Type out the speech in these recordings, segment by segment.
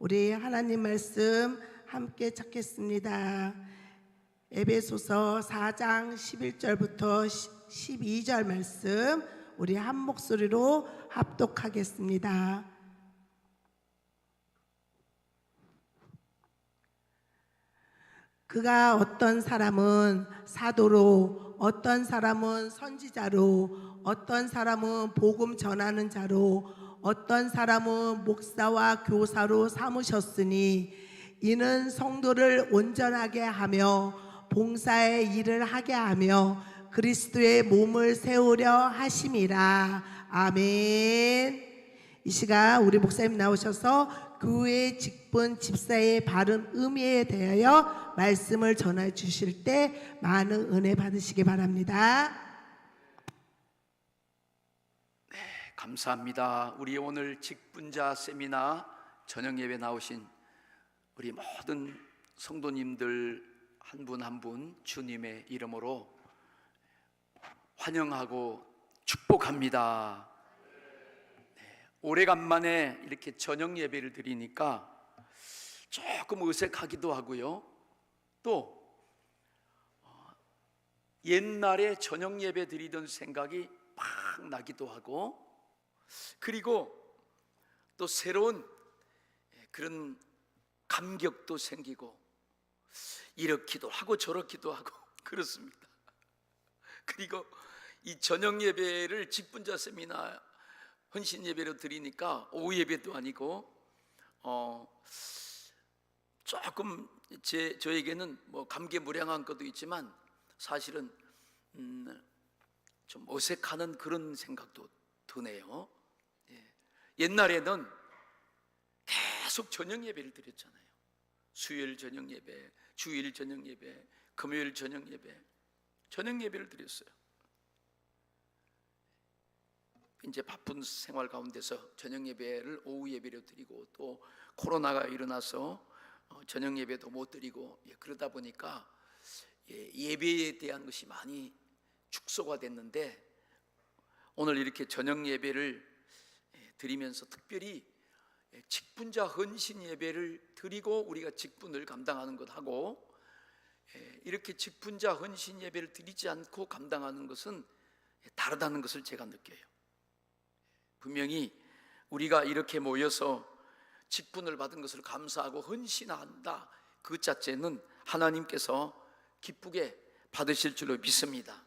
우리 하나님 말씀 함께 찾겠습니다. 에베소서 4장 11절부터 12절 말씀 우리 한 목소리로 합독하겠습니다. 그가 어떤 사람은 사도로, 어떤 사람은 선지자로, 어떤 사람은 복음 전하는 자로, 어떤 사람은 목사와 교사로 삼으셨으니 이는 성도를 온전하게 하며 봉사의 일을 하게 하며 그리스도의 몸을 세우려 하심이라. 아멘. 이 시간 우리 목사님 나오셔서 교회 직분 집사의 바른 의미에 대하여 말씀을 전해 주실 때 많은 은혜 받으시기 바랍니다. 감사합니다. 우리 오늘 직분자 세미나 저녁 예배 나오신 우리 모든 성도님들 한 분 한 분 주님의 이름으로 환영하고 축복합니다. 오래간만에 이렇게 저녁 예배를 드리니까 조금 어색하기도 하고요. 또 옛날에 저녁 예배 드리던 생각이 막 나기도 하고, 그리고 또 새로운 그런 감격도 생기고, 이렇기도 하고 저렇기도 하고 그렇습니다. 그리고 이 저녁 예배를 직분자 세미나 헌신 예배로 드리니까 오후 예배도 아니고 조금 저에게는 뭐 감개무량한 것도 있지만 사실은 좀 어색하는 그런 생각도 드네요. 옛날에는 계속 저녁 예배를 드렸잖아요. 수요일 저녁 예배, 주일 저녁 예배, 금요일 저녁 예배, 저녁 예배를 드렸어요. 이제 바쁜 생활 가운데서 저녁 예배를 오후 예배로 드리고, 또 코로나가 일어나서 저녁 예배도 못 드리고, 그러다 보니까 예배에 대한 것이 많이 축소가 됐는데, 오늘 이렇게 저녁 예배를 드리면서 특별히 직분자 헌신 예배를 드리고 우리가 직분을 감당하는 것하고, 이렇게 직분자 헌신 예배를 드리지 않고 감당하는 것은 다르다는 것을 제가 느껴요. 분명히 우리가 이렇게 모여서 직분을 받은 것을 감사하고 헌신한다, 그 자체는 하나님께서 기쁘게 받으실 줄로 믿습니다.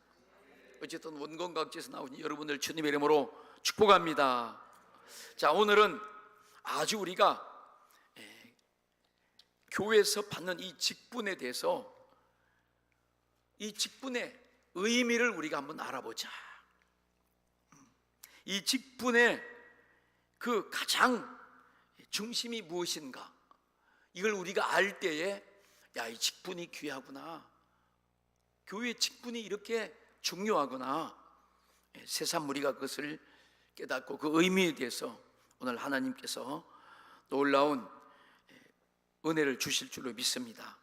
어쨌든 원건각지에서 나오신 여러분들 주님의 이름으로 축복합니다. 자, 오늘은 아주 우리가 교회에서 받는 이 직분에 대해서, 이 직분의 의미를 우리가 한번 알아보자. 이 직분의 그 가장 중심이 무엇인가, 이걸 우리가 알 때에 이 직분이 귀하구나, 교회 직분이 이렇게 중요하구나, 새삼 우리가 그것을 깨닫고 그 의미에 대해서 오늘 하나님께서 놀라운 은혜를 주실 줄로 믿습니다.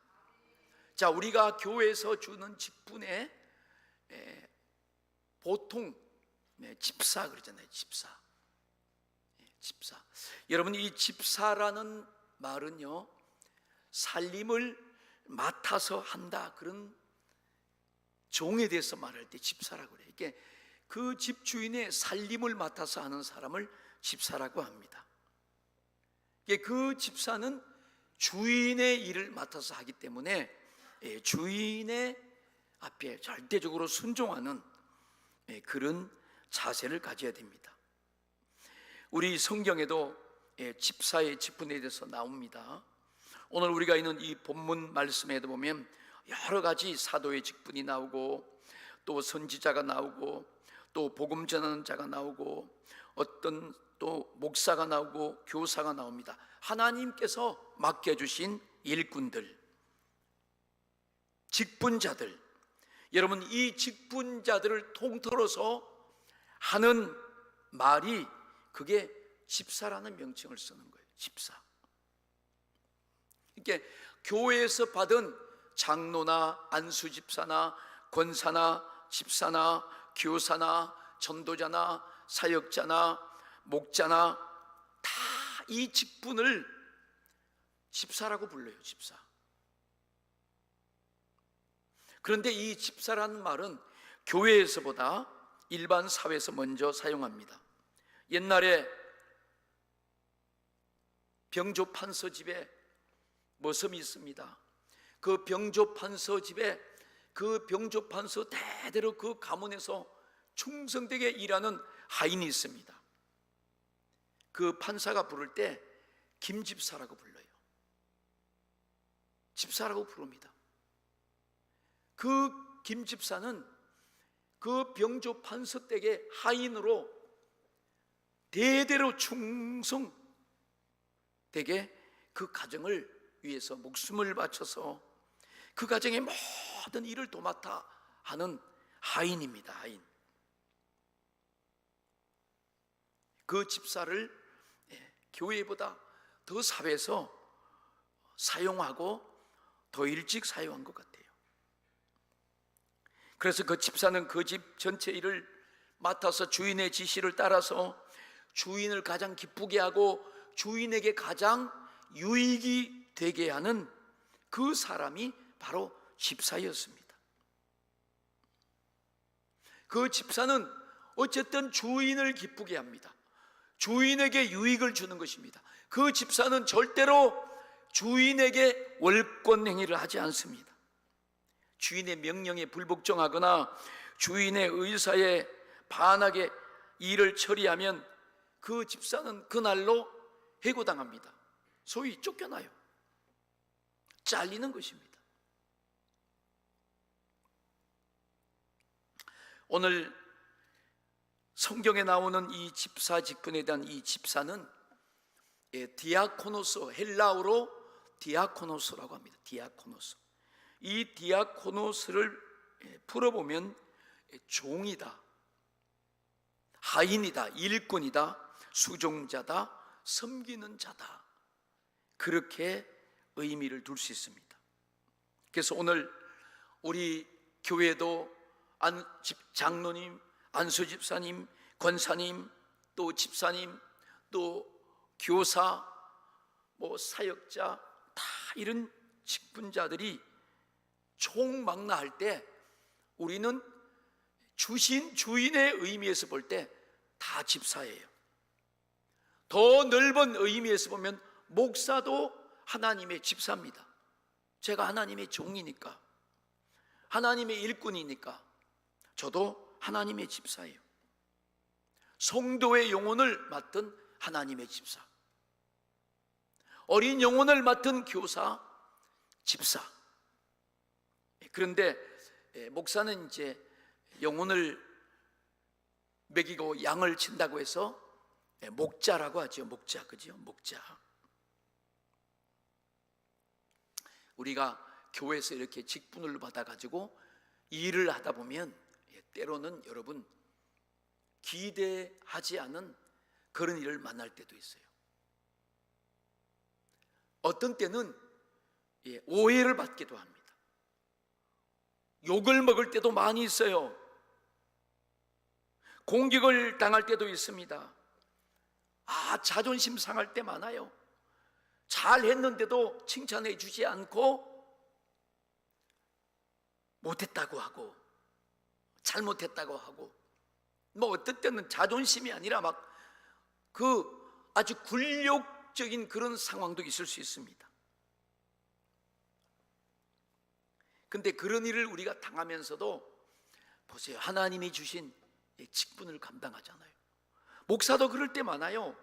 자, 우리가 교회에서 주는 직분에 보통 집사 그러잖아요. 집사. 여러분, 이 집사라는 말은요, 살림을 맡아서 한다, 그런 종에 대해서 말할 때 집사라고 그래요. 이게 그 집주인의 살림을 맡아서 하는 사람을 집사라고 합니다. 그 집사는 주인의 일을 맡아서 하기 때문에 주인의 앞에 절대적으로 순종하는 그런 자세를 가져야 됩니다. 우리 성경에도 집사의 직분에 대해서 나옵니다. 오늘 우리가 있는 이 본문 말씀에도 보면 여러 가지 사도의 직분이 나오고, 또 선지자가 나오고, 또 복음 전하는 자가 나오고, 어떤 또 목사가 나오고 교사가 나옵니다. 하나님께서 맡겨주신 일꾼들, 직분자들. 여러분, 이 직분자들을 통틀어서 하는 말이, 그게 집사라는 명칭을 쓰는 거예요. 집사. 이렇게 교회에서 받은 장로나 안수집사나 권사나 집사나 교사나 전도자나 사역자나 목자나 다 이 직분을 집사라고 불러요. 집사. 그런데 이 집사라는 말은 교회에서보다 일반 사회에서 먼저 사용합니다. 옛날에 병조 판서 집에 머슴이 있습니다. 그 병조 판서 집에 그 병조 판서 대대로 그 가문에서 충성되게 일하는 하인이 있습니다. 그 판사가 부를 때 김집사라고 불러요. 집사라고 부릅니다. 그 김집사는 그 병조 판서 댁의 하인으로 대대로 충성되게 그 가정을 위해서 목숨을 바쳐서 그 가정의 모든 일을 도맡아 하는 하인입니다. 하인. 그 집사를 교회보다 더 사회에서 사용하고 더 일찍 사용한 것 같아요. 그래서 그 집사는 그 집 전체 일을 맡아서 주인의 지시를 따라서 주인을 가장 기쁘게 하고 주인에게 가장 유익이 되게 하는 그 사람이 바로 집사였습니다. 그 집사는 어쨌든 주인을 기쁘게 합니다. 주인에게 유익을 주는 것입니다. 그 집사는 절대로 주인에게 월권 행위를 하지 않습니다. 주인의 명령에 불복종하거나 주인의 의사에 반하게 일을 처리하면 그 집사는 그날로 해고당합니다. 소위 쫓겨나요. 잘리는 것입니다. 오늘 성경에 나오는 이 집사 직분에 대한 이 집사는 디아코노스, 헬라어로 디아코노스라고 합니다. 디아코노스. 이 디아코노스를 풀어보면 종이다, 하인이다, 일꾼이다, 수종자다, 섬기는 자다, 그렇게 의미를 둘 수 있습니다. 그래서 오늘 우리 교회도 장로님, 안수집사님, 권사님, 또 집사님, 또 교사, 사역자, 다 이런 직분자들이 총망라할 때 우리는 주신 주인의 의미에서 볼 때 다 집사예요. 더 넓은 의미에서 보면 목사도 하나님의 집사입니다. 제가 하나님의 종이니까, 하나님의 일꾼이니까 저도 하나님의 집사예요. 성도의 영혼을 맡은 하나님의 집사, 어린 영혼을 맡은 교사, 집사. 그런데 목사는 이제 영혼을 먹이고 양을 친다고 해서 목자라고 하죠. 목자, 그죠? 목자. 우리가 교회에서 이렇게 직분을 받아가지고 일을 하다 보면 때로는 여러분 기대하지 않은 그런 일을 만날 때도 있어요. 어떤 때는 오해를 받기도 합니다. 욕을 먹을 때도 많이 있어요. 공격을 당할 때도 있습니다. 자존심 상할 때 많아요. 잘했는데도 칭찬해 주지 않고 못했다고 하고 잘못했다고 하고, 어떤 때는 자존심이 아니라 아주 굴욕적인 그런 상황도 있을 수 있습니다. 근데 그런 일을 우리가 당하면서도 보세요. 하나님이 주신 직분을 감당하잖아요. 목사도 그럴 때 많아요.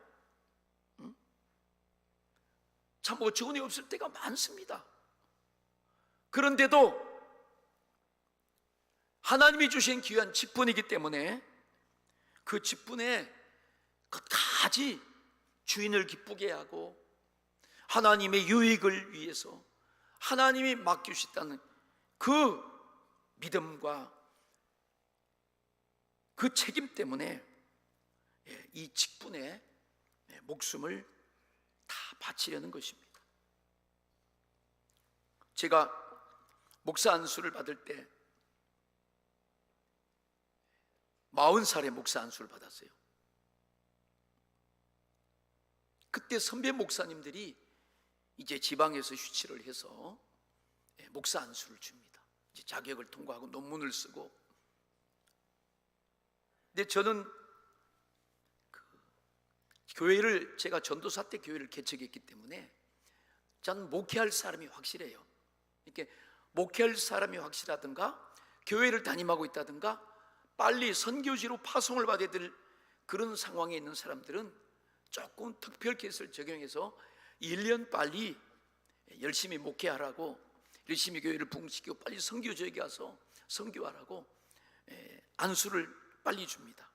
참 어처구니 없을 때가 많습니다. 그런데도 하나님이 주신 귀한 직분이기 때문에 그 직분에 끝까지 주인을 기쁘게 하고 하나님의 유익을 위해서 하나님이 맡기셨다는 그 믿음과 그 책임 때문에 이 직분에 목숨을 다 바치려는 것입니다. 제가 목사 안수를 받을 때 40살에 목사 안수를 받았어요. 그때 선배 목사님들이 이제 지방에서 휴치를 해서 목사 안수를 줍니다. 이제 자격을 통과하고 논문을 쓰고. 근데 저는 교회를, 제가 전도사 때 교회를 개척했기 때문에 저는 목회할 사람이 확실해요. 이렇게 목회할 사람이 확실하든가 교회를 담임하고 있다든가 빨리 선교지로 파송을 받아야 될 그런 상황에 있는 사람들은 조금 특별 케이스를 적용해서 1년 빨리 열심히 목회하라고, 열심히 교회를 부흥시키고 빨리 선교 지역에 가서 선교하라고 안수를 빨리 줍니다.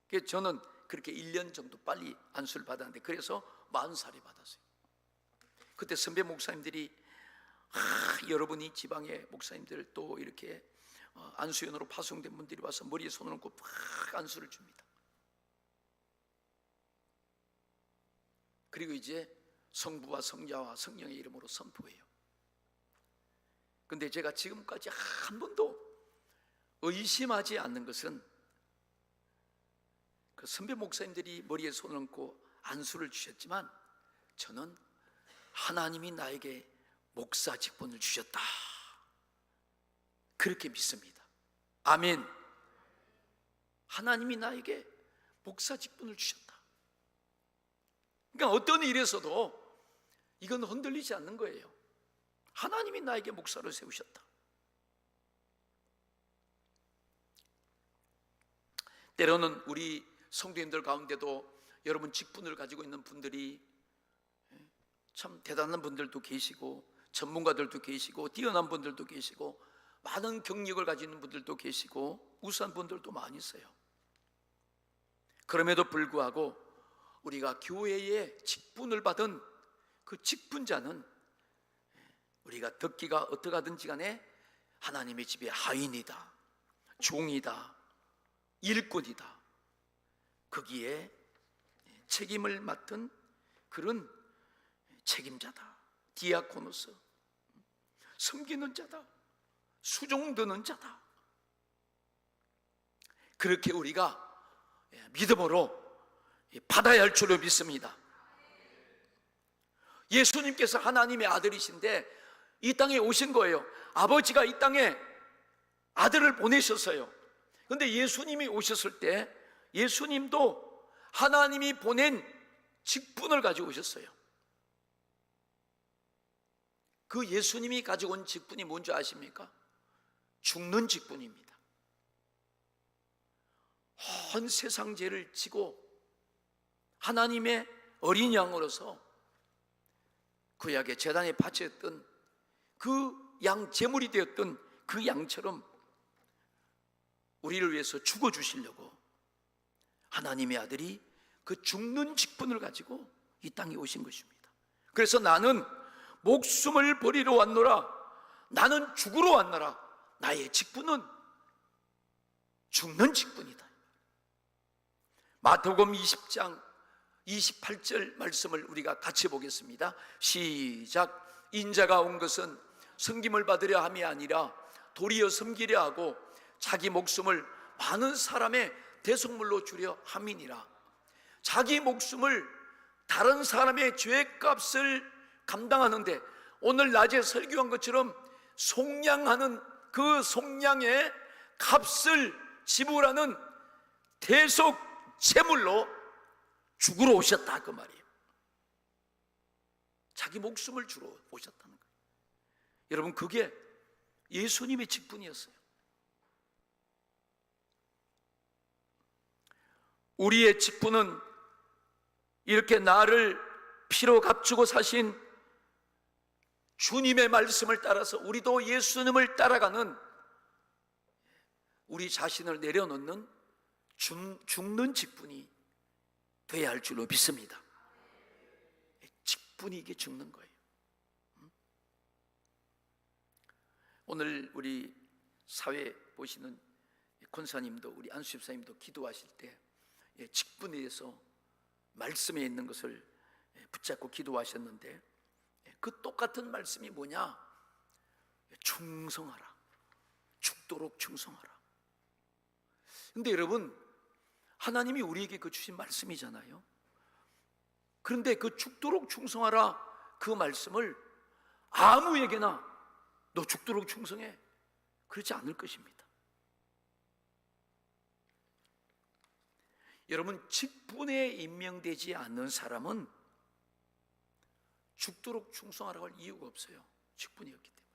그래서 저는 그렇게 1년 정도 빨리 안수를 받았는데, 그래서 40살에 받았어요. 그때 선배 목사님들이 여러분이 지방의 목사님들 또 이렇게 안수연으로 파송된 분들이 와서 머리에 손을 얹고 막 안수를 줍니다. 그리고 이제 성부와 성자와 성령의 이름으로 선포해요. 근데 제가 지금까지 한 번도 의심하지 않는 것은, 그 선배 목사님들이 머리에 손을 얹고 안수를 주셨지만 저는 하나님이 나에게 목사 직분을 주셨다, 그렇게 믿습니다. 아멘. 하나님이 나에게 목사 직분을 주셨다. 그러니까 어떤 일에서도 이건 흔들리지 않는 거예요. 하나님이 나에게 목사로 세우셨다. 때로는 우리 성도님들 가운데도 여러분 직분을 가지고 있는 분들이 참 대단한 분들도 계시고, 전문가들도 계시고, 뛰어난 분들도 계시고, 많은 경력을 가지고 있는 분들도 계시고, 우수한 분들도 많이 있어요. 그럼에도 불구하고 우리가 교회에 직분을 받은 그 직분자는 우리가 듣기가 어떻게 하든지 간에 하나님의 집의 하인이다, 종이다, 일꾼이다, 거기에 책임을 맡은 그런 책임자다, 디아코노스, 섬기는 자다, 수종드는 자다. 그렇게 우리가 믿음으로 받아야 할 줄로 믿습니다. 예수님께서 하나님의 아들이신데 이 땅에 오신 거예요. 아버지가 이 땅에 아들을 보내셨어요. 그런데 예수님이 오셨을 때 예수님도 하나님이 보낸 직분을 가지고 오셨어요. 그 예수님이 가지고 온 직분이 뭔지 아십니까? 죽는 직분입니다. 온 세상 죄를 지고 하나님의 어린 양으로서 구약의 제단에 바쳤던 그 양, 제물이 되었던 그 양처럼 우리를 위해서 죽어주시려고 하나님의 아들이 그 죽는 직분을 가지고 이 땅에 오신 것입니다. 그래서 나는 목숨을 버리러 왔노라, 나는 죽으러 왔노라, 나의 직분은 죽는 직분이다. 마태복음 20장 28절 말씀을 우리가 같이 보겠습니다. 시작. 인자가 온 것은 섬김을 받으려 함이 아니라 도리어 섬기려 하고 자기 목숨을 많은 사람의 대속물로 주려 함이니라. 자기 목숨을 다른 사람의 죄값을 감당하는데, 오늘 낮에 설교한 것처럼 속량하는 그 속량의 값을 지불하는 대속 제물로 죽으러 오셨다, 그 말이에요. 자기 목숨을 주러 오셨다는 거예요. 여러분, 그게 예수님의 직분이었어요. 우리의 직분은 이렇게 나를 피로 값주고 사신 주님의 말씀을 따라서 우리도 예수님을 따라가는, 우리 자신을 내려놓는 죽는 직분이 되어야 할 줄로 믿습니다. 직분이 이게 죽는 거예요. 오늘 우리 사회 보시는 권사님도, 우리 안수집사님도 기도하실 때 직분에 대해서 말씀에 있는 것을 붙잡고 기도하셨는데, 그 똑같은 말씀이 뭐냐? 충성하라, 죽도록 충성하라. 근데 여러분, 하나님이 우리에게 그 주신 말씀이잖아요. 그런데 그 죽도록 충성하라, 그 말씀을 아무에게나 너 죽도록 충성해, 그렇지 않을 것입니다. 여러분, 직분에 임명되지 않는 사람은 죽도록 충성하라고 할 이유가 없어요. 직분이었기 때문에.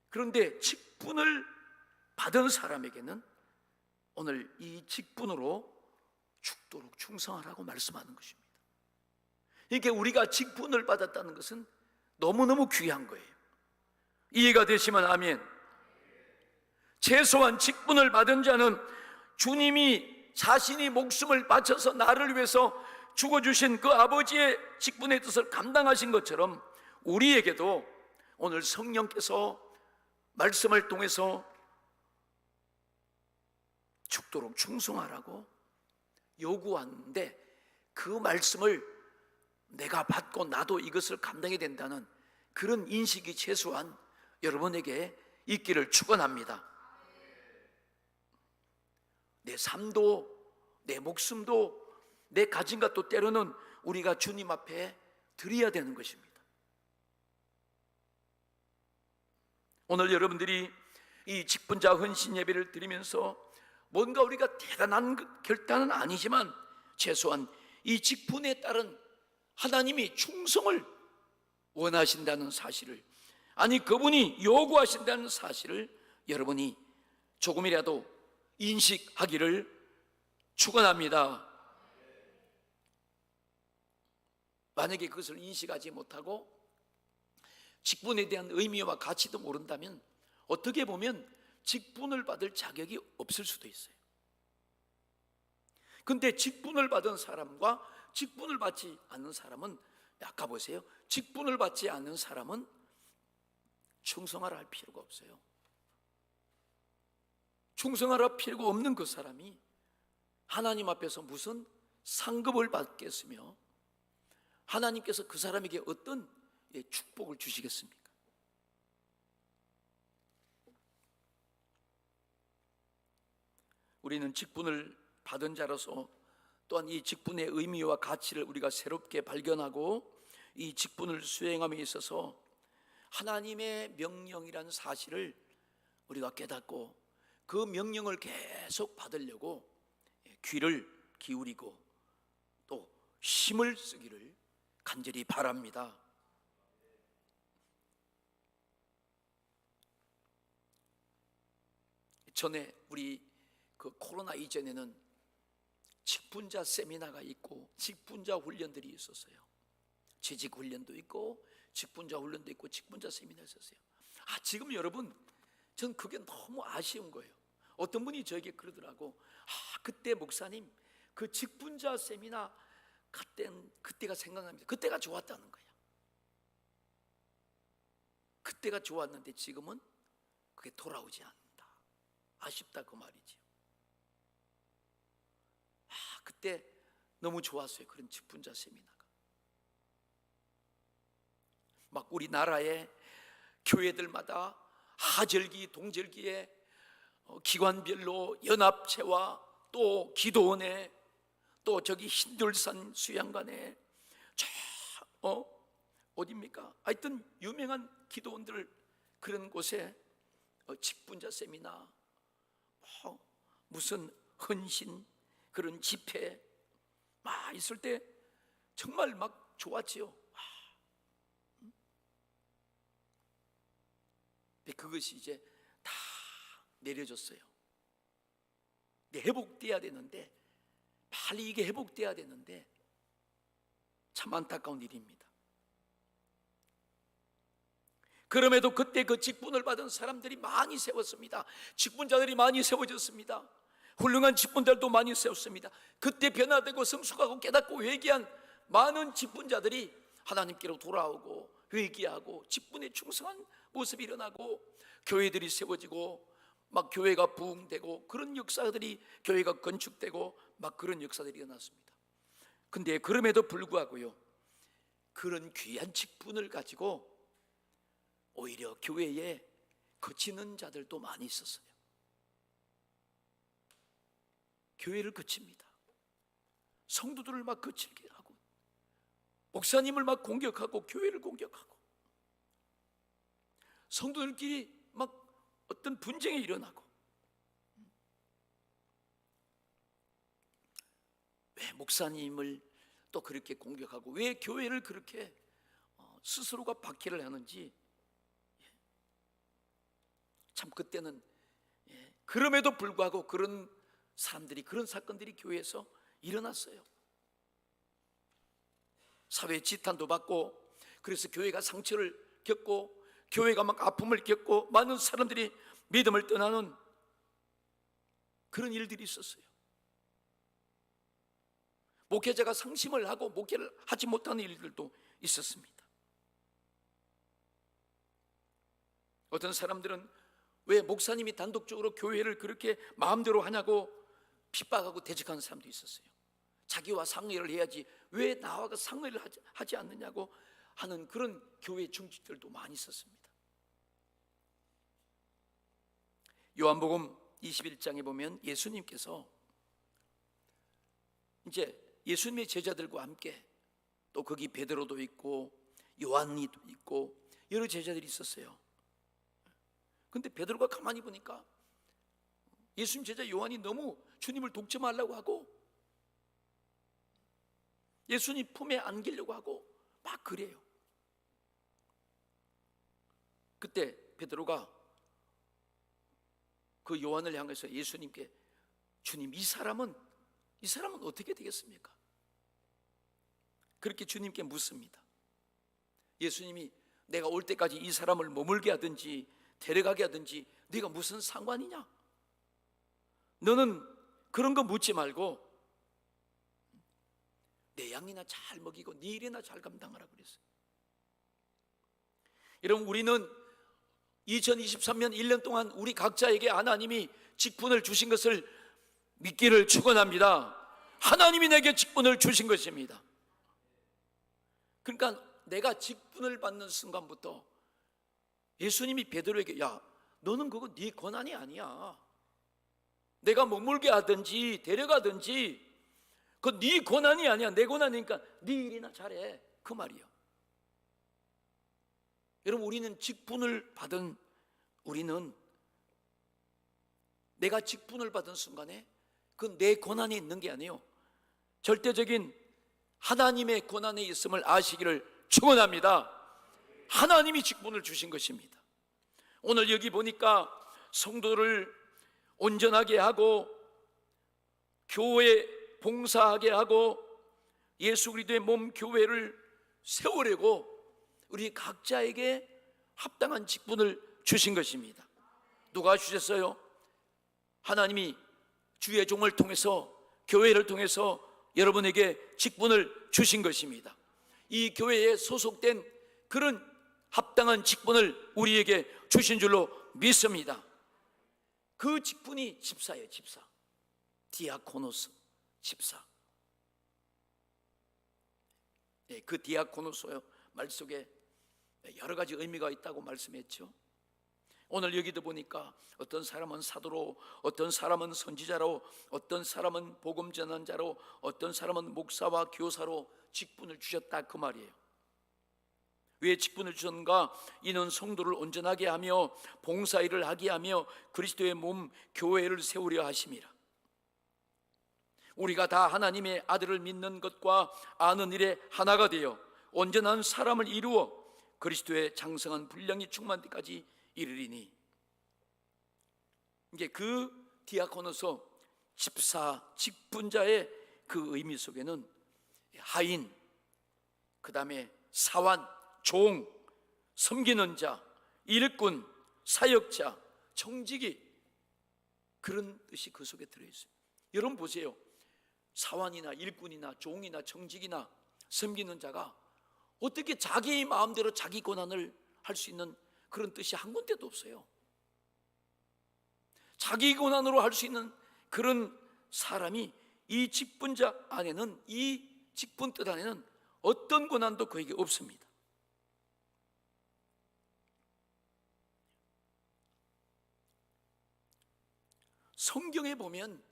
그런데 직분을 받은 사람에게는 오늘 이 직분으로 죽도록 충성하라고 말씀하는 것입니다. 이게 우리가 직분을 받았다는 것은 너무너무 귀한 거예요. 이해가 되시면 아멘. 최소한 직분을 받은 자는 주님이 자신이 목숨을 바쳐서 나를 위해서 죽어주신 그 아버지의 직분의 뜻을 감당하신 것처럼 우리에게도 오늘 성령께서 말씀을 통해서 죽도록 충성하라고 요구하는데, 그 말씀을 내가 받고 나도 이것을 감당해야 된다는 그런 인식이 최소한 여러분에게 있기를 축원합니다. 내 삶도, 내 목숨도, 내 가진 것도 때로는 우리가 주님 앞에 드려야 되는 것입니다. 오늘 여러분들이 이 직분자 헌신 예배를 드리면서 뭔가 우리가 대단한 결단은 아니지만 최소한 이 직분에 따른 하나님이 충성을 원하신다는 사실을, 아니 그분이 요구하신다는 사실을 여러분이 조금이라도 인식하기를 축원합니다. 만약에 그것을 인식하지 못하고 직분에 대한 의미와 가치도 모른다면 어떻게 보면 직분을 받을 자격이 없을 수도 있어요. 근데 직분을 받은 사람과 직분을 받지 않는 사람은, 아까 보세요, 직분을 받지 않는 사람은 충성하라 할 필요가 없어요. 충성하라 필요가 없는 그 사람이 하나님 앞에서 무슨 상급을 받겠으며 하나님께서 그 사람에게 어떤 축복을 주시겠습니까? 우리는 직분을 받은 자로서 또한 이 직분의 의미와 가치를 우리가 새롭게 발견하고 이 직분을 수행함에 있어서 하나님의 명령이라는 사실을 우리가 깨닫고 그 명령을 계속 받으려고 귀를 기울이고 또 힘을 쓰기를 간절히 바랍니다. 전에 우리 그 코로나 이전에는 직분자 세미나가 있고 직분자 훈련들이 있었어요. 재직 훈련도 있고 직분자 훈련도 있고 직분자 세미나 있었어요. 지금 여러분, 전 그게 너무 아쉬운 거예요. 어떤 분이 저에게 그러더라고. 그때 목사님 그 직분자 세미나 그때가 생각납니다. 그때가 좋았다는 거야. 그때가 좋았는데 지금은 그게 돌아오지 않는다. 아쉽다 그 말이지요. 그때 너무 좋았어요. 그런 직분자 세미나가. 막 우리나라의 교회들마다 하절기, 동절기에 기관별로 연합체와 또 기도원에 또 저기 흰돌산 수양관에 어디입니까? 하여튼 유명한 기도원들 그런 곳에 직분자 세미나, 무슨 헌신 그런 집회 막 있을 때 정말 막 좋았지요. 근데 그것이 이제 다 내려졌어요. 근데 회복돼야 되는데, 빨리 이게 회복돼야 되는데 참 안타까운 일입니다. 그럼에도 그때 그 직분을 받은 사람들이 많이 세웠습니다. 직분자들이 많이 세워졌습니다. 훌륭한 직분자들도 많이 세웠습니다. 그때 변화되고 성숙하고 깨닫고 회개한 많은 직분자들이 하나님께로 돌아오고 회개하고 직분에 충성한 모습이 일어나고 교회들이 세워지고 막 교회가 부흥되고 그런 역사들이, 교회가 건축되고 막 그런 역사들이 일어났습니다. 근데 그럼에도 불구하고요, 그런 귀한 직분을 가지고 오히려 교회에 거치는 자들도 많이 있었어요. 교회를 거칩니다. 성도들을 막 거칠게 하고 목사님을 막 공격하고 교회를 공격하고 성도들끼리 막 어떤 분쟁이 일어나고, 왜 목사님을 또 그렇게 공격하고 왜 교회를 그렇게 스스로가 박해를 하는지, 참 그때는 그럼에도 불구하고 그런 사람들이, 그런 사건들이 교회에서 일어났어요. 사회 지탄도 받고, 그래서 교회가 상처를 겪고 교회가 막 아픔을 겪고 많은 사람들이 믿음을 떠나는 그런 일들이 있었어요. 목회자가 상심을 하고 목회를 하지 못하는 일들도 있었습니다. 어떤 사람들은 왜 목사님이 단독적으로 교회를 그렇게 마음대로 하냐고 핍박하고 대적하는 사람도 있었어요. 자기와 상의를 해야지 왜 나와 상의를 하지 않느냐고 하는 그런 교회 중직들도 많이 있었습니다. 요한복음 21장에 보면 예수님께서 이제 예수님의 제자들과 함께, 또 거기 베드로도 있고 요한이도 있고 여러 제자들이 있었어요. 근데 베드로가 가만히 보니까 예수님 제자 요한이 너무 주님을 독점하려고 하고 예수님 품에 안기려고 하고 막 그래요. 그때 베드로가 그 요한을 향해서 예수님께, 주님, 이 사람은 어떻게 되겠습니까? 그렇게 주님께 묻습니다. 예수님이 내가 올 때까지 이 사람을 머물게 하든지 데려가게 하든지 네가 무슨 상관이냐? 너는 그런 거 묻지 말고 내 양이나 잘 먹이고 네 일이나 잘 감당하라 그랬어요. 여러분, 우리는 2023년 1년 동안 우리 각자에게 하나님이 직분을 주신 것을 믿기를 축원합니다. 하나님이 내게 직분을 주신 것입니다. 그러니까 내가 직분을 받는 순간부터 예수님이 베드로에게, 야, 너는 그거 네 권한이 아니야. 내가 머물게 하든지 데려가든지 그거 네 권한이 아니야. 내 권한이니까 네 일이나 잘해, 그 말이야. 여러분, 우리는 내가 직분을 받은 순간에 그 내 권한이 있는 게 아니에요. 절대적인 하나님의 권한에 있음을 아시기를 축원합니다. 하나님이 직분을 주신 것입니다. 오늘 여기 보니까 성도를 온전하게 하고 교회 봉사하게 하고 예수 그리스도의 몸 교회를 세우려고 우리 각자에게 합당한 직분을 주신 것입니다. 누가 주셨어요? 하나님이 주의 종을 통해서, 교회를 통해서 여러분에게 직분을 주신 것입니다. 이 교회에 소속된 그런 합당한 직분을 우리에게 주신 줄로 믿습니다. 그 직분이 집사예요. 집사, 디아코노스, 집사. 그 디아코노스요 말 속에 여러 가지 의미가 있다고 말씀했죠. 오늘 여기도 보니까 어떤 사람은 사도로, 어떤 사람은 선지자로, 어떤 사람은 복음 전환자로, 어떤 사람은 목사와 교사로 직분을 주셨다, 그 말이에요. 왜 직분을 주셨는가? 이는 성도를 온전하게 하며 봉사일을 하게 하며 그리스도의 몸 교회를 세우려 하심이라. 우리가 다 하나님의 아들을 믿는 것과 아는 일에 하나가 되어 온전한 사람을 이루어 그리스도의 장성한 분량이 충만할 때까지 이르리니. 이게 그 디아코노서, 집사, 직분자의 그 의미 속에는 하인, 그 다음에 사환, 종, 섬기는 자, 일꾼, 사역자, 청지기, 그런 뜻이 그 속에 들어있어요. 여러분 보세요. 사환이나 일꾼이나 종이나 청직이나 섬기는 자가 어떻게 자기 마음대로 자기 권한을 할 수 있는 그런 뜻이 한 군데도 없어요. 자기 권한으로 할 수 있는 그런 사람이 이 직분자 안에는, 이 직분 뜻 안에는 어떤 권한도 그에게 없습니다. 성경에 보면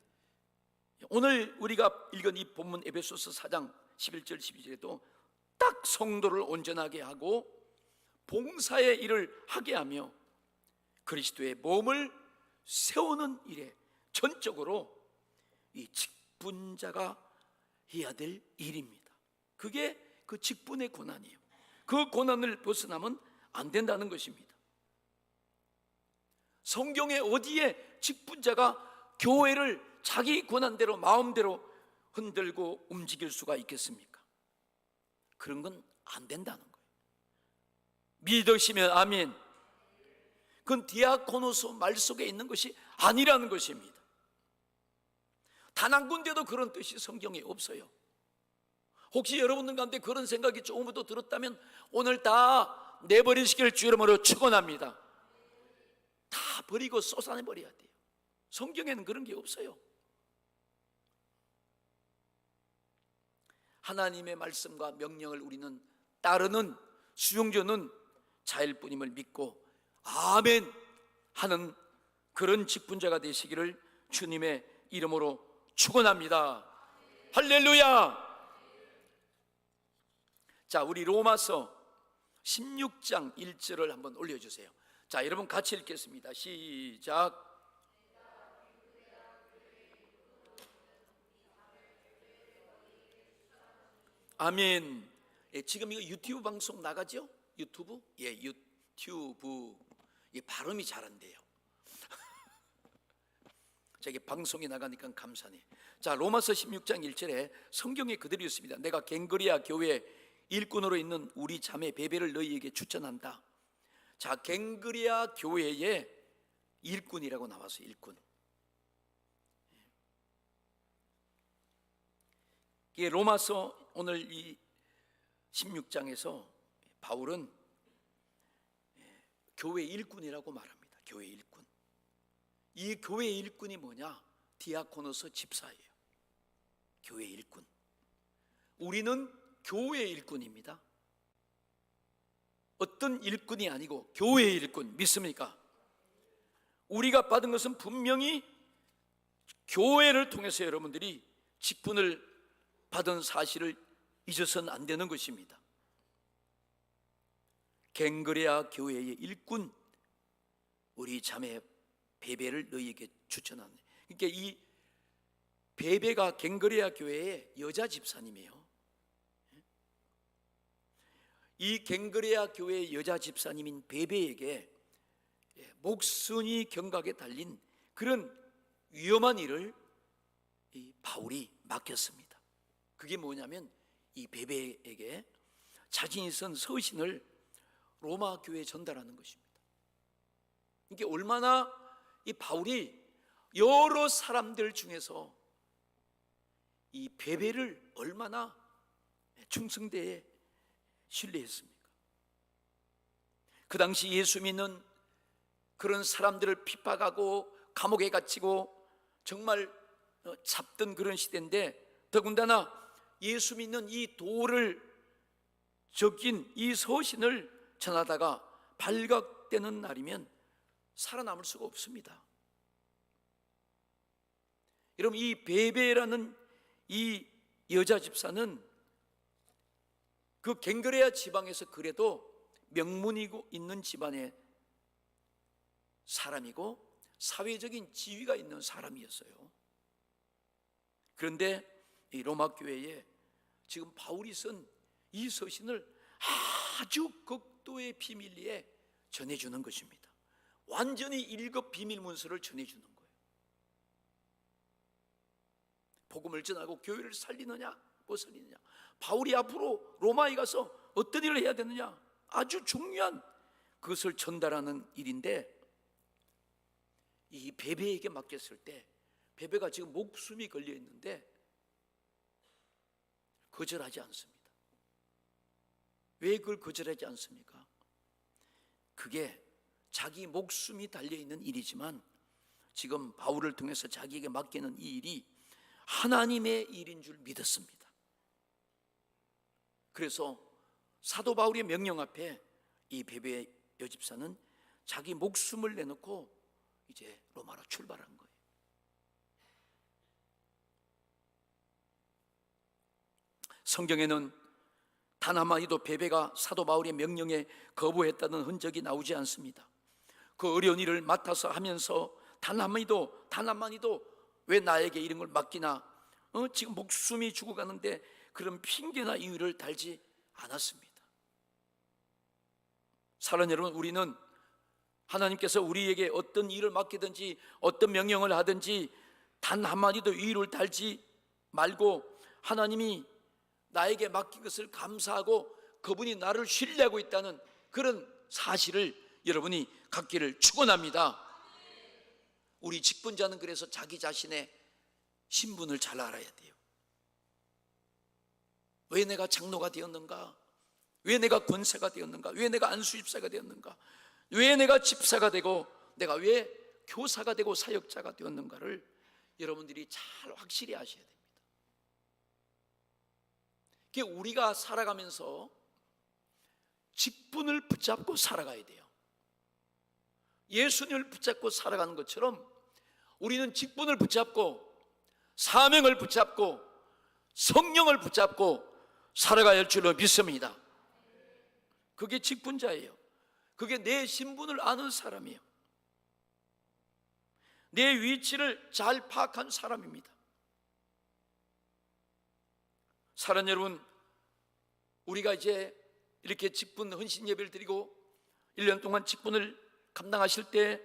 오늘 우리가 읽은 이 본문 에베소서 4장 11절 12절에도 딱 성도를 온전하게 하고 봉사의 일을 하게 하며 그리스도의 몸을 세우는 일에 전적으로 이 직분자가 해야 될 일입니다. 그게 그 직분의 고난이에요. 그 고난을 벗어나면 안 된다는 것입니다. 성경에 어디에 직분자가 교회를 자기 고난대로 마음대로 흔들고 움직일 수가 있겠습니까? 그런 건 안 된다는 거예요. 믿으시면 아멘. 그건 디아코노스 말 속에 있는 것이 아니라는 것입니다. 단 한 군데도 그런 뜻이 성경에 없어요. 혹시 여러분들 가운데 그런 생각이 조금도 들었다면 오늘 다 내버리시길 주 이름으로 축원합니다. 다 버리고 쏟아내버려야 돼요. 성경에는 그런 게 없어요. 하나님의 말씀과 명령을 우리는 따르는 수용자는 자일 뿐임을 믿고 아멘 하는 그런 직분자가 되시기를 주님의 이름으로 축원합니다. 할렐루야. 자, 우리 로마서 16장 1절을 한번 올려주세요. 자, 여러분 같이 읽겠습니다. 시작. 아멘. 예, 지금 이거 유튜브 방송 나가죠? 유튜브? 예, 유튜브. 이 발음이 잘 안 돼요. 저게 방송이 나가니까 감사네. 자, 로마서 16장 1절에 성경에 그대로 있습니다. 내가 갱그리아 교회 일꾼으로 있는 우리 자매 베베를 너희에게 추천한다. 자, 갱그리아 교회의 일꾼이라고 나와서 일꾼. 이 로마서 오늘 이 16장에서 바울은 교회 일꾼이라고 말합니다. 교회 일꾼. 이 교회 일꾼이 뭐냐? 디아코노스 집사예요. 교회 일꾼. 우리는 교회 일꾼입니다. 어떤 일꾼이 아니고 교회 일꾼. 믿습니까? 우리가 받은 것은 분명히 교회를 통해서 여러분들이 직분을 받은 사실을 잊어서는 안 되는 것입니다. 갱그레아 교회의 일꾼 우리 자매 베베를 너희에게 추천하네. 그러니까 이 베베가 갱그레아 교회의 여자 집사님이에요. 이 갱그레아 교회의 여자 집사님인 베베에게 목숨이 경각에 달린 그런 위험한 일을 이 바울이 맡겼습니다. 그게 뭐냐면 이 베베에게 자신이 쓴 서신을 로마 교회에 전달하는 것입니다. 이게 얼마나 이 바울이 여러 사람들 중에서 이 베베를 얼마나 충성되게 신뢰했습니까? 그 당시 예수 믿는 그런 사람들을 핍박하고 감옥에 갇히고 정말 잡던 그런 시대인데, 더군다나 예수 믿는 이 도를 적인 이 서신을 전하다가 발각되는 날이면 살아남을 수가 없습니다. 여러분, 이 베베라는 이 여자 집사는 그 갱그레아 지방에서 그래도 명문이 있는 집안의 사람이고 사회적인 지위가 있는 사람이었어요. 그런데 이 로마 교회에 지금 바울이 쓴 이 서신을 아주 극도의 비밀리에 전해주는 것입니다. 완전히 1급 비밀 문서를 전해주는 거예요. 복음을 전하고 교회를 살리느냐 못 살리느냐, 바울이 앞으로 로마에 가서 어떤 일을 해야 되느냐, 아주 중요한 그것을 전달하는 일인데, 이 베베에게 맡겼을 때 베베가 지금 목숨이 걸려 있는데 거절하지 않습니다. 왜 그걸 거절하지 않습니까? 그게 자기 목숨이 달려있는 일이지만 지금 바울을 통해서 자기에게 맡기는 이 일이 하나님의 일인 줄 믿었습니다. 그래서 사도 바울의 명령 앞에 이 베베 여집사는 자기 목숨을 내놓고 이제 로마로 출발한 거예요. 성경에는 단 한마디도 베베가 사도 바울의 명령에 거부했다는 흔적이 나오지 않습니다. 그 어려운 일을 맡아서 하면서 단 한마디도 왜 나에게 이런 걸 맡기나, 지금 목숨이 죽어가는데 그런 핑계나 이유를 달지 않았습니다. 사랑하는 여러분, 우리는 하나님께서 우리에게 어떤 일을 맡기든지 어떤 명령을 하든지 단 한마디도 이유를 달지 말고 하나님이 나에게 맡긴 것을 감사하고 그분이 나를 신뢰하고 있다는 그런 사실을 여러분이 갖기를 축원합니다. 우리 직분자는 그래서 자기 자신의 신분을 잘 알아야 돼요. 왜 내가 장로가 되었는가? 왜 내가 권사가 되었는가? 왜 내가 안수집사가 되었는가? 왜 내가 집사가 되고 내가 왜 교사가 되고 사역자가 되었는가를 여러분들이 잘 확실히 아셔야 됩니다. 우리가 살아가면서 직분을 붙잡고 살아가야 돼요. 예수님을 붙잡고 살아가는 것처럼 우리는 직분을 붙잡고 사명을 붙잡고 성령을 붙잡고 살아가야 할 줄로 믿습니다. 그게 직분자예요. 그게 내 신분을 아는 사람이에요. 내 위치를 잘 파악한 사람입니다. 사랑하는 여러분, 우리가 이제 이렇게 직분 헌신 예배를 드리고 1년 동안 직분을 감당하실 때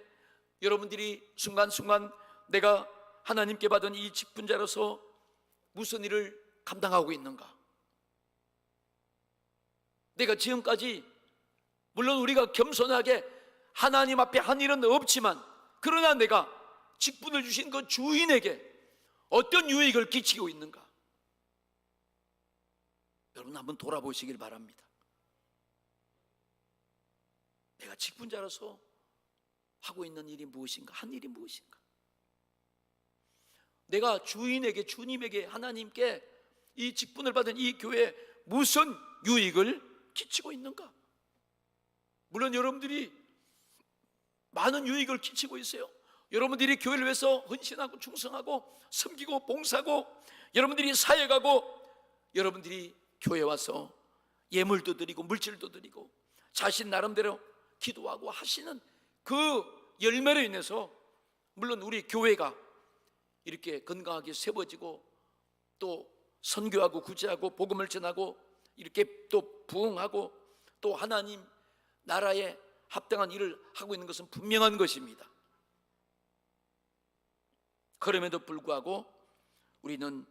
여러분들이 순간순간 내가 하나님께 받은 이 직분자로서 무슨 일을 감당하고 있는가? 내가 지금까지 물론 우리가 겸손하게 하나님 앞에 한 일은 없지만 그러나 내가 직분을 주신 그 주인에게 어떤 유익을 끼치고 있는가? 여러분 한번 돌아보시길 바랍니다. 내가 직분자로서 하고 있는 일이 무엇인가? 한 일이 무엇인가? 내가 주인에게, 주님에게, 하나님께 이 직분을 받은 이 교회에 무슨 유익을 끼치고 있는가? 물론 여러분들이 많은 유익을 끼치고 있어요. 여러분들이 교회를 위해서 헌신하고 충성하고 섬기고 봉사하고 여러분들이 사역하고 여러분들이 교회 와서 예물도 드리고 물질도 드리고 자신 나름대로 기도하고 하시는 그 열매로 인해서 물론 우리 교회가 이렇게 건강하게 세워지고 또 선교하고 구제하고 복음을 전하고 이렇게 또 부흥하고 또 하나님 나라에 합당한 일을 하고 있는 것은 분명한 것입니다. 그럼에도 불구하고 우리는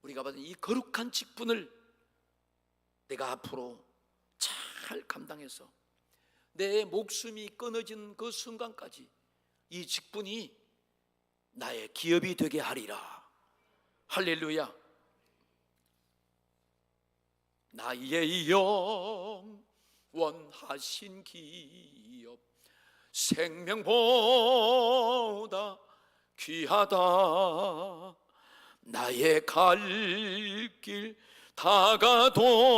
우리가 받은 이 거룩한 직분을 내가 앞으로 잘 감당해서 내 목숨이 끊어진 그 순간까지 이 직분이 나의 기업이 되게 하리라. 할렐루야. 나의 영원하신 기업 생명보다 귀하다. 나의 갈 길 다가도록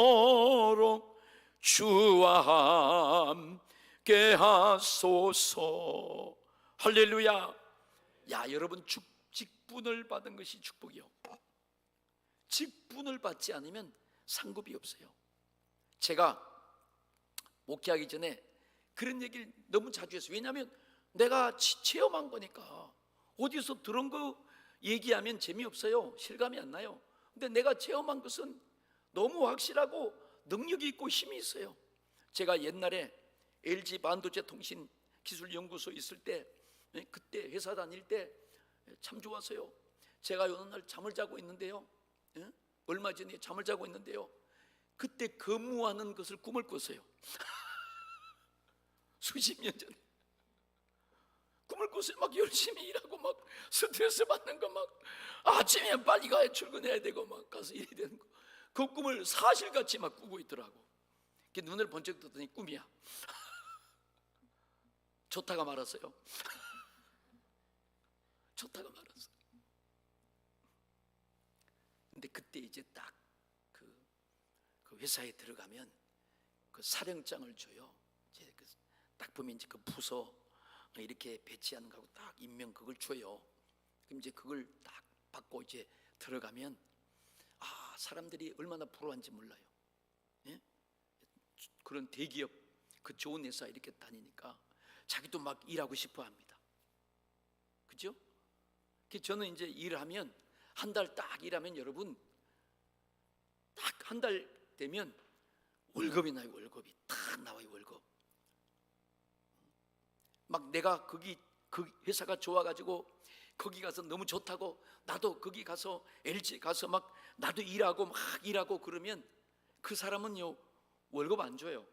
주와 함께 하소서. 할렐루야. 야, 여러분 직분을 받은 것이 축복이요. 직분을 받지 않으면 상급이 없어요. 제가 목회하기 전에 그런 얘기를 너무 자주 했어요. 왜냐하면 내가 체험한 거니까 어디서 들은 거 얘기하면 재미없어요. 실감이 안 나요. 근데 내가 체험한 것은 너무 확실하고 능력이 있고 힘이 있어요. 제가 옛날에 LG 반도체 통신 기술연구소에 있을 때 그때 회사 다닐 때 참 좋았어요. 제가 어느 날 잠을 자고 있는데요, 얼마 전에 잠을 자고 있는데요, 그때 근무하는 것을 꿈을 꿨어요. 수십 년 전에 꿈을 꿨어요. 막 열심히 일하고 막 스트레스 받는 거, 막 아침에 빨리 가야 출근해야 되고 막 가서 일이 되는 거, 그 꿈을 사실같이 막 꾸고 있더라고. 눈을 번쩍 뜨더니 꿈이야. 좋다가 말았어요. 좋다가 말았어요. 근데 그때 이제 딱 그 회사에 들어가면 그 사령장을 줘요. 이제 딱 보면 이제 그 부서 이렇게 배치하는 거하고 딱 임명 그걸 줘요. 그럼 이제 그걸 딱 받고 이제 들어가면 사람들이 얼마나 부러워한지 몰라요. 예? 그런 대기업 그 좋은 회사 이렇게 다니니까 자기도 막 일하고 싶어 합니다. 그죠? 저는 이제 일하면 한 달 딱 일하면 여러분 딱 한 달 되면 월급이 나요. 월급이 딱 나와요. 월급. 막 내가 거기 그 회사가 좋아가지고 거기 가서 너무 좋다고 나도 거기 가서 LG 가서 막 나도 일하고 막 일하고 그러면 그 사람은요 월급 안 줘요.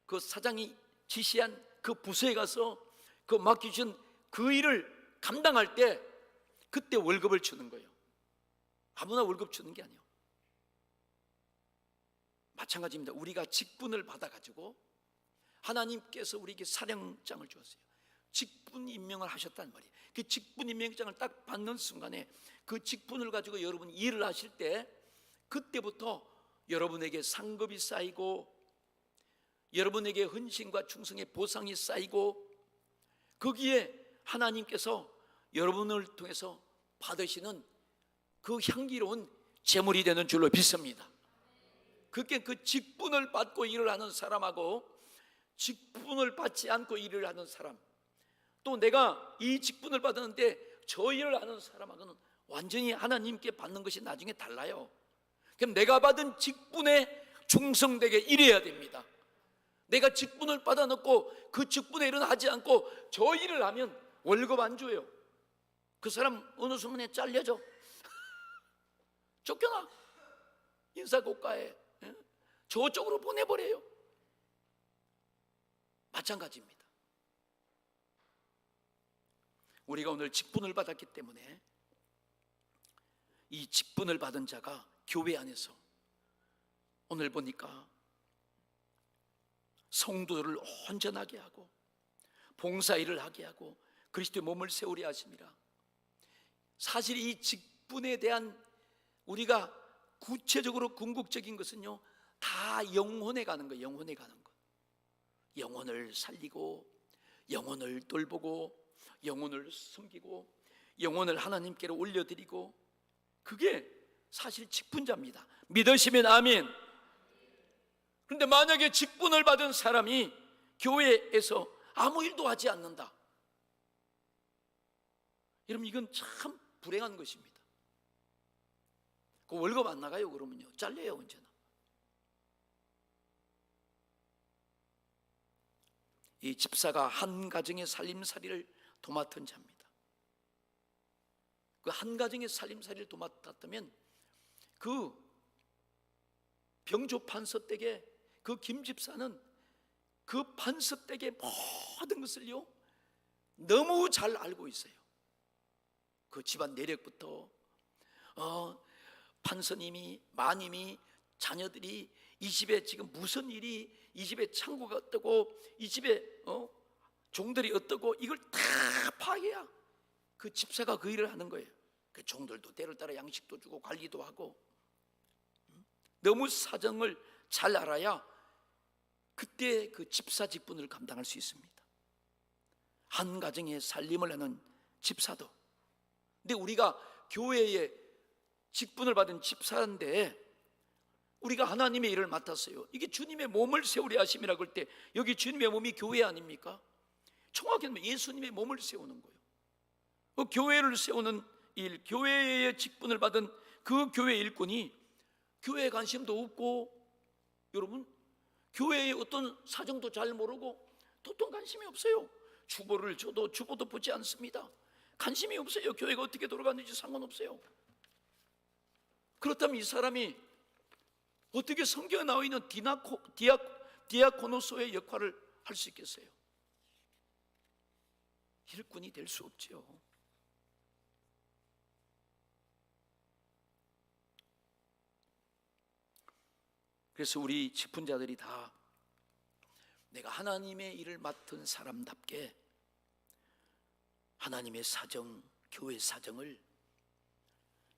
그 사장이 지시한 그 부서에 가서 그 맡겨준 그 일을 감당할 때 그때 월급을 주는 거예요. 아무나 월급 주는 게 아니에요. 마찬가지입니다. 우리가 직분을 받아가지고 하나님께서 우리에게 사령장을 주었어요. 직분 임명을 하셨단 말이에요. 그 직분 임명장을 딱 받는 순간에 그 직분을 가지고 여러분이 일을 하실 때 그때부터 여러분에게 상급이 쌓이고 여러분에게 헌신과 충성의 보상이 쌓이고 거기에 하나님께서 여러분을 통해서 받으시는 그 향기로운 재물이 되는 줄로 믿습니다. 그게 그 직분을 받고 일을 하는 사람하고 직분을 받지 않고 일을 하는 사람, 또 내가 이 직분을 받았는데 저 일을 하는 사람하고는 완전히 하나님께 받는 것이 나중에 달라요. 그럼 내가 받은 직분에 충성되게 일해야 됩니다. 내가 직분을 받아놓고 그 직분에 일은 하지 않고 저 일을 하면 월급 안 줘요. 그 사람 어느 순간에 잘려져. 쫓겨나. 인사고과에 저쪽으로 보내버려요. 마찬가지입니다. 우리가 오늘 직분을 받았기 때문에 이 직분을 받은 자가 교회 안에서 오늘 보니까 성도들을 온전하게 하고 봉사일을 하게 하고 그리스도의 몸을 세우려 하심이라. 사실 이 직분에 대한 우리가 구체적으로 궁극적인 것은요 다 영혼에 가는 거예요. 영혼에 가는 거. 영혼을 살리고 영혼을 돌보고 영혼을 섬기고 영혼을 하나님께로 올려드리고 그게 사실 직분자입니다. 믿으시면 아멘. 그런데 만약에 직분을 받은 사람이 교회에서 아무 일도 하지 않는다, 여러분 이건 참 불행한 것입니다. 그 월급 안 나가요. 그러면요 잘려요. 언제나. 이 집사가 한 가정의 살림살이를 도맡은 자입니다. 그 한 가정의 살림살이를 도맡았다면 그 병조 판서댁에 그 김 집사는 그 판서댁의 모든 것을요 너무 잘 알고 있어요. 그 집안 내력부터 판서님이 마님이 자녀들이 이 집에 지금 무슨 일이, 이 집에 창고가 어떠고 이 집에 종들이 어떠고 이걸 다 파악해야 그 집사가 그 일을 하는 거예요. 그 종들도 때를 따라 양식도 주고 관리도 하고 너무 사정을 잘 알아야 그때 그 집사 직분을 감당할 수 있습니다. 한 가정의 살림을 하는 집사도. 근데 우리가 교회에 직분을 받은 집사인데 우리가 하나님의 일을 맡았어요. 이게 주님의 몸을 세우려 하심이라 그럴 때 여기 주님의 몸이 교회 아닙니까? 정확히 말하면 예수님의 몸을 세우는 거예요. 그 교회를 세우는 일, 교회의 직분을 받은 그 교회 일꾼이 교회에 관심도 없고 여러분 교회의 어떤 사정도 잘 모르고 도통 관심이 없어요. 주보를 줘도 주보도 보지 않습니다. 관심이 없어요. 교회가 어떻게 돌아가는지 상관없어요. 그렇다면 이 사람이 어떻게 성경에 나와 있는 디아코노소의 역할을 할 수 있겠어요? 일꾼이 될 수 없지요. 그래서 우리 직분자들이 다 내가 하나님의 일을 맡은 사람답게 하나님의 사정, 교회 사정을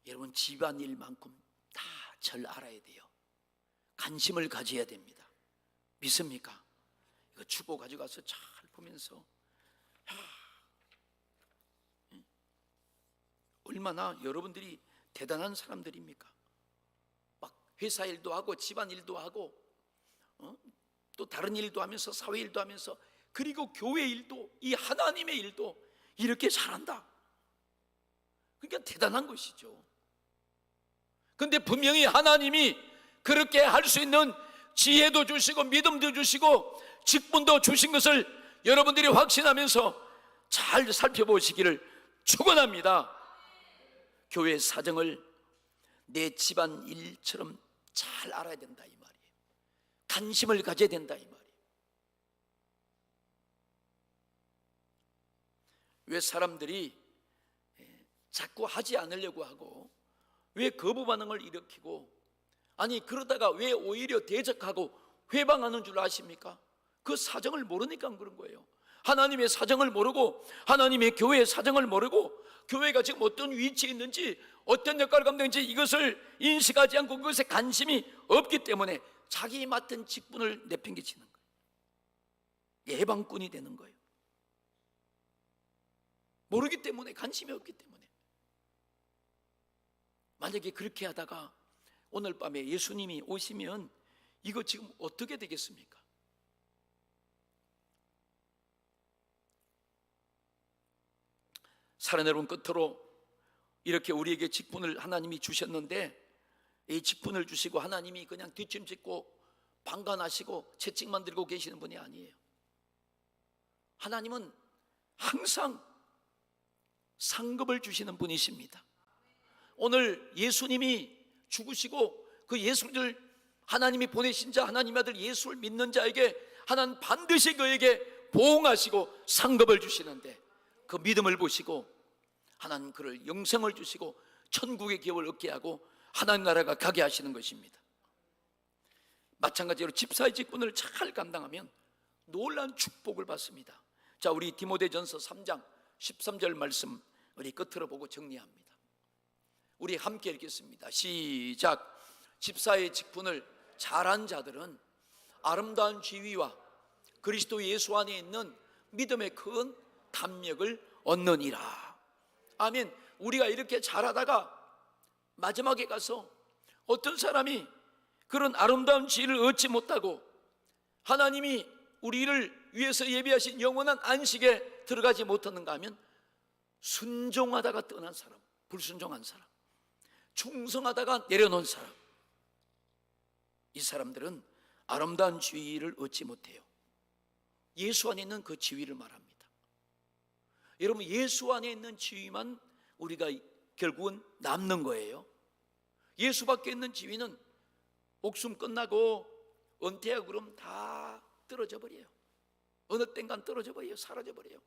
여러분 집안일만큼 다 잘 알아야 돼요. 관심을 가져야 됩니다. 믿습니까? 이거 주보 가져가서 잘 보면서 얼마나 여러분들이 대단한 사람들입니까? 막 회사 일도 하고 집안 일도 하고 또 다른 일도 하면서 사회 일도 하면서 그리고 교회 일도, 이 하나님의 일도 이렇게 잘한다. 그러니까 대단한 것이죠. 근데 분명히 하나님이 그렇게 할 수 있는 지혜도 주시고 믿음도 주시고 직분도 주신 것을 여러분들이 확신하면서 잘 살펴보시기를 축원합니다. 교회 사정을 내 집안 일처럼 잘 알아야 된다 이 말이에요. 관심을 가져야 된다 이 말이에요. 왜 사람들이 자꾸 하지 않으려고 하고 왜 거부 반응을 일으키고, 아니 그러다가 왜 오히려 대적하고 회방하는 줄 아십니까? 그 사정을 모르니까 그런 거예요. 하나님의 사정을 모르고, 하나님의 교회의 사정을 모르고, 교회가 지금 어떤 위치에 있는지 어떤 역할을 감당하는지 이것을 인식하지 않고 그것에 관심이 없기 때문에 자기 맡은 직분을 내팽개치는 거예요. 예방꾼이 되는 거예요. 모르기 때문에, 관심이 없기 때문에. 만약에 그렇게 하다가 오늘 밤에 예수님이 오시면 이거 지금 어떻게 되겠습니까? 사랑하는 여러분, 끝으로 이렇게 우리에게 직분을 하나님이 주셨는데, 이 직분을 주시고 하나님이 그냥 뒷짐짓고 방관하시고 채찍만 들고 계시는 분이 아니에요. 하나님은 항상 상급을 주시는 분이십니다. 오늘 예수님이 죽으시고 그 예수를 하나님이 보내신 자, 하나님의 아들 예수를 믿는 자에게 하나님 반드시 그에게 보응하시고 상급을 주시는데, 그 믿음을 보시고 하나님 그를 영생을 주시고 천국의 기업을 얻게 하고 하나님 나라가 가게 하시는 것입니다. 마찬가지로 집사의 직분을 잘 감당하면 놀라운 축복을 받습니다. 자, 우리 디모데전서 3장 13절 말씀 우리 끝으로 보고 정리합니다. 우리 함께 읽겠습니다. 시작. 집사의 직분을 잘한 자들은 아름다운 지위와 그리스도 예수 안에 있는 믿음의 큰 담력을 얻느니라. 아멘. 우리가 이렇게 잘하다가 마지막에 가서 어떤 사람이 그런 아름다운 지위를 얻지 못하고 하나님이 우리를 위해서 예비하신 영원한 안식에 들어가지 못하는가 하면 순종하다가 떠난 사람, 불순종한 사람, 충성하다가 내려놓은 사람, 이 사람들은 아름다운 지위를 얻지 못해요. 예수 안에 있는 그 지위를 말합니다. 여러분, 예수 안에 있는 지위만 우리가 결국은 남는 거예요. 예수 밖에 있는 지위는 목숨 끝나고 은퇴하고 그러면 다 떨어져 버려요. 어느 땐간 떨어져 버려요. 사라져 버려요.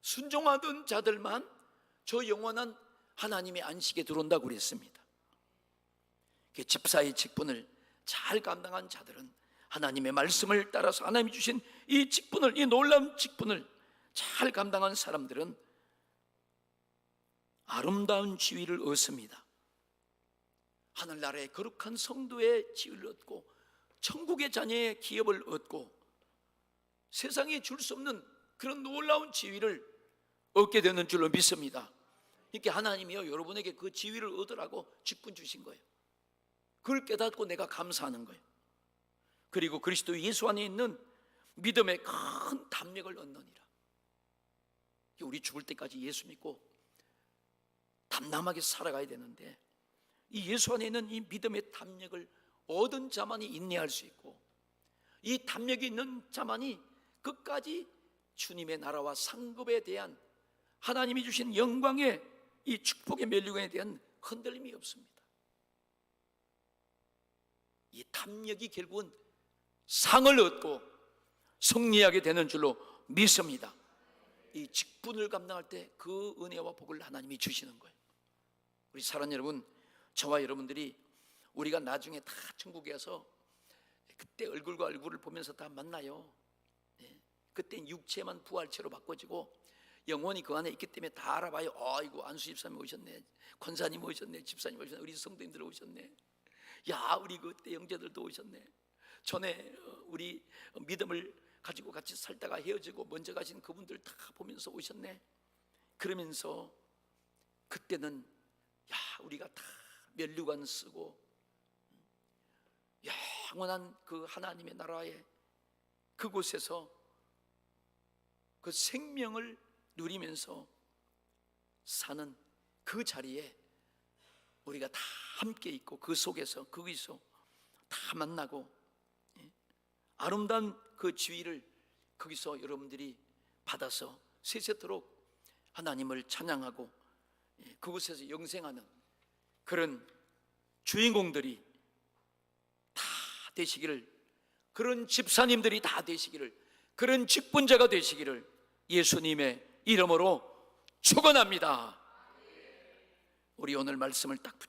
순종하던 자들만 저 영원한 하나님의 안식에 들어온다고 그랬습니다. 집사의 직분을 잘 감당한 자들은 하나님의 말씀을 따라서 하나님이 주신 이 직분을, 이 놀라운 직분을 잘 감당한 사람들은 아름다운 지위를 얻습니다. 하늘나라의 거룩한 성도의 지위를 얻고 천국의 자녀의 기업을 얻고 세상에 줄 수 없는 그런 놀라운 지위를 얻게 되는 줄로 믿습니다. 이렇게 하나님이요 여러분에게 그 지위를 얻으라고 직분 주신 거예요. 그걸 깨닫고 내가 감사하는 거예요. 그리고 그리스도 예수 안에 있는 믿음의 큰 담력을 얻느니라. 우리 죽을 때까지 예수 믿고 담담하게 살아가야 되는데, 이 예수 안에 있는 이 믿음의 담력을 얻은 자만이 인내할 수 있고, 이 담력이 있는 자만이 끝까지 주님의 나라와 상급에 대한 하나님이 주신 영광의 이 축복의 멸류관에 대한 흔들림이 없습니다. 이 담력이 결국은 상을 얻고 승리하게 되는 줄로 믿습니다. 이 직분을 감당할 때 그 은혜와 복을 하나님이 주시는 거예요. 우리 사랑하는 여러분, 저와 여러분들이 우리가 나중에 다 천국에 가서 그때 얼굴과 얼굴을 보면서 다 만나요. 그때 육체만 부활체로 바꿔지고 영혼이 그 안에 있기 때문에 다 알아봐요. 아이고, 안수 집사님 오셨네, 권사님 오셨네, 집사님 오셨네, 우리 성도님들 오셨네, 야 우리 그때 형제들도 오셨네, 전에 우리 믿음을 가지고 같이 살다가 헤어지고 먼저 가신 그분들 다 보면서 오셨네. 그러면서 그때는 야 우리가 다 면류관 쓰고 영원한 그 하나님의 나라에 그곳에서 그 생명을 누리면서 사는 그 자리에 우리가 다 함께 있고 그 속에서 거기서 다 만나고 아름다운 그 지위를 거기서 여러분들이 받아서 세세토록 하나님을 찬양하고 그곳에서 영생하는 그런 주인공들이 다 되시기를, 그런 집사님들이 다 되시기를, 그런 직분자가 되시기를 예수님의 이름으로 축원합니다. 우리 오늘 말씀을 딱